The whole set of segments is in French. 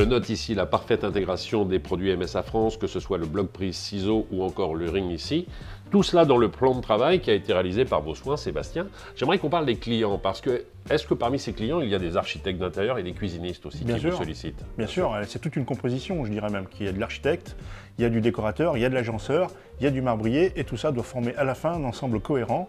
Je note ici la parfaite intégration des produits MSA France, que ce soit le bloc prise ciseaux ou encore le ring ici. Tout cela dans le plan de travail qui a été réalisé par vos soins, Sébastien. J'aimerais qu'on parle des clients, parce que est-ce que parmi ces clients, il y a des architectes d'intérieur et des cuisinistes aussi qui vous sollicitent? Bien sûr, c'est toute une composition, je dirais même, qu'il y a de l'architecte, il y a du décorateur, il y a de l'agenceur, il y a du marbrier, et tout ça doit former à la fin un ensemble cohérent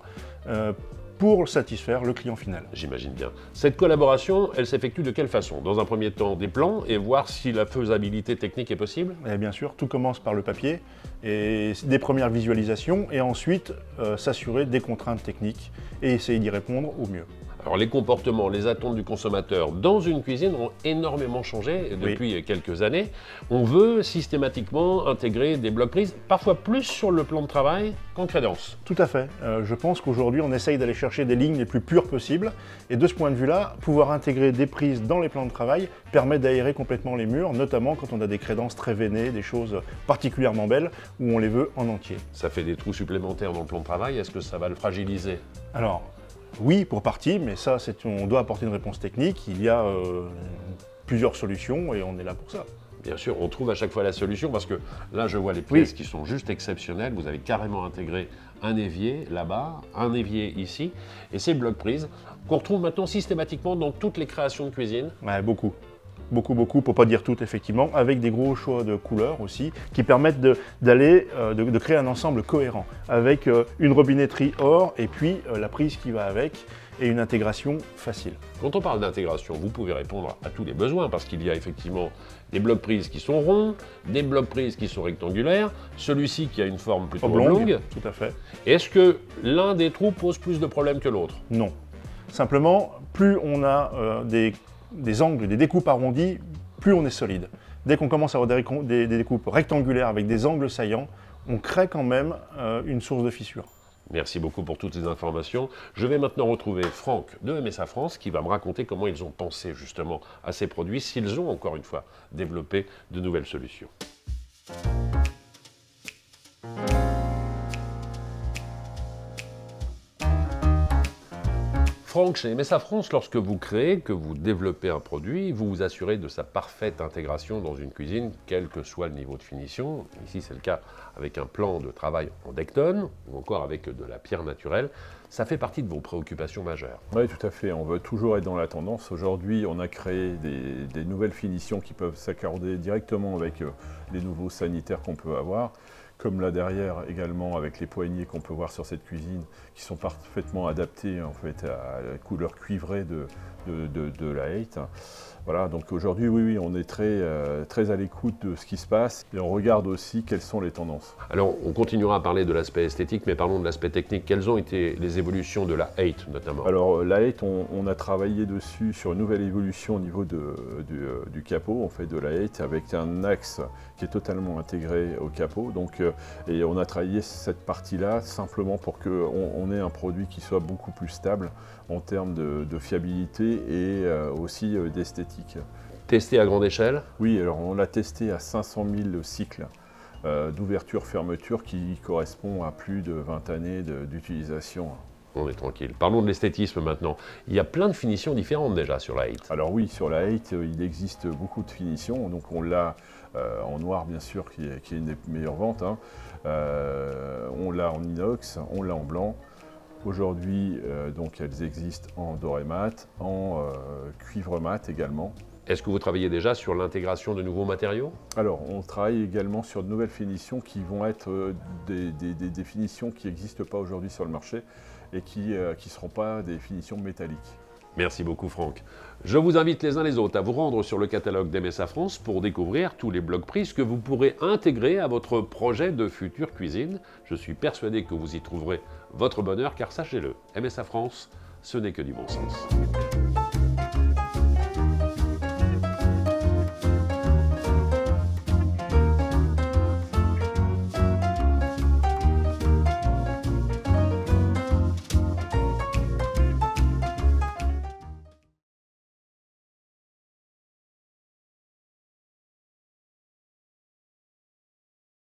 pour satisfaire le client final. J'imagine bien. Cette collaboration, elle s'effectue de quelle façon? Dans un premier temps, des plans et voir si la faisabilité technique est possible? Et bien sûr, tout commence par le papier et des premières visualisations et ensuite s'assurer des contraintes techniques et essayer d'y répondre au mieux. Alors les comportements, les attentes du consommateur dans une cuisine ont énormément changé depuis quelques années. On veut systématiquement intégrer des blocs prises, parfois plus sur le plan de travail qu'en crédence. Tout à fait. Je pense qu'aujourd'hui on essaye d'aller chercher des lignes les plus pures possibles et de ce point de vue-là, pouvoir intégrer des prises dans les plans de travail permet d'aérer complètement les murs, notamment quand on a des crédences très veinées, des choses particulièrement belles où on les veut en entier. Ça fait des trous supplémentaires dans le plan de travail, est-ce que ça va le fragiliser? Alors, oui, pour partie, mais ça, on doit apporter une réponse technique. Il y a plusieurs solutions et on est là pour ça. Bien sûr, on trouve à chaque fois la solution parce que là, je vois les pièces qui sont juste exceptionnelles. Vous avez carrément intégré un évier là-bas, un évier ici, et ces blocs prises qu'on retrouve maintenant systématiquement dans toutes les créations de cuisine. Ouais, beaucoup. Beaucoup, pour pas dire tout effectivement, avec des gros choix de couleurs aussi, qui permettent de créer un ensemble cohérent, avec une robinetterie or et puis la prise qui va avec, et une intégration facile. Quand on parle d'intégration, vous pouvez répondre à tous les besoins, parce qu'il y a effectivement des blocs prises qui sont ronds, des blocs prises qui sont rectangulaires, celui-ci qui a une forme plutôt oblongue. Tout à fait. Est-ce que l'un des trous pose plus de problèmes que l'autre? Non. Simplement, plus on a des angles, des découpes arrondies, plus on est solide. Dès qu'on commence à avoir des découpes rectangulaires avec des angles saillants, on crée quand même une source de fissure. Merci beaucoup pour toutes ces informations. Je vais maintenant retrouver Franck de MSA France qui va me raconter comment ils ont pensé justement à ces produits, s'ils ont encore une fois développé de nouvelles solutions. Franck, chez MSA France, lorsque vous créez, que vous développez un produit, vous vous assurez de sa parfaite intégration dans une cuisine, quel que soit le niveau de finition. Ici, c'est le cas avec un plan de travail en Decton ou encore avec de la pierre naturelle. Ça fait partie de vos préoccupations majeures. Oui, tout à fait. On veut toujours être dans la tendance. Aujourd'hui, on a créé des nouvelles finitions qui peuvent s'accorder directement avec les nouveaux sanitaires qu'on peut avoir. Comme là derrière également avec les poignées qu'on peut voir sur cette cuisine qui sont parfaitement adaptées en fait à la couleur cuivrée de la Hate. Voilà, donc aujourd'hui oui, on est très à l'écoute de ce qui se passe et on regarde aussi quelles sont les tendances. Alors on continuera à parler de l'aspect esthétique, mais parlons de l'aspect technique. Quelles ont été les évolutions de la Hate notamment? Alors la Hate, on a travaillé dessus sur une nouvelle évolution au niveau du capot, en fait, de la Hate, avec un axe qui est totalement intégré au capot. Donc, et on a travaillé cette partie-là simplement pour qu'on ait un produit qui soit beaucoup plus stable en termes de fiabilité et aussi d'esthétique. Testé à grande échelle? Oui, alors on l'a testé à 500 000 cycles d'ouverture-fermeture qui correspond à plus de 20 années d'utilisation. On est tranquille. Parlons de l'esthétisme maintenant. Il y a plein de finitions différentes déjà sur la Hate. Alors oui, sur la Hate, il existe beaucoup de finitions. Donc on l'a en noir bien sûr, qui est une des meilleures ventes. Hein. On l'a en inox, on l'a en blanc. Aujourd'hui, donc elles existent en doré mat, en cuivre mat également. Est-ce que vous travaillez déjà sur l'intégration de nouveaux matériaux? Alors, on travaille également sur de nouvelles finitions qui vont être des finitions qui n'existent pas aujourd'hui sur le marché et qui ne seront pas des finitions métalliques. Merci beaucoup Franck. Je vous invite les uns les autres à vous rendre sur le catalogue d'MSA France pour découvrir tous les blocs prises que vous pourrez intégrer à votre projet de future cuisine. Je suis persuadé que vous y trouverez votre bonheur car sachez-le, MSA France, ce n'est que du bon sens.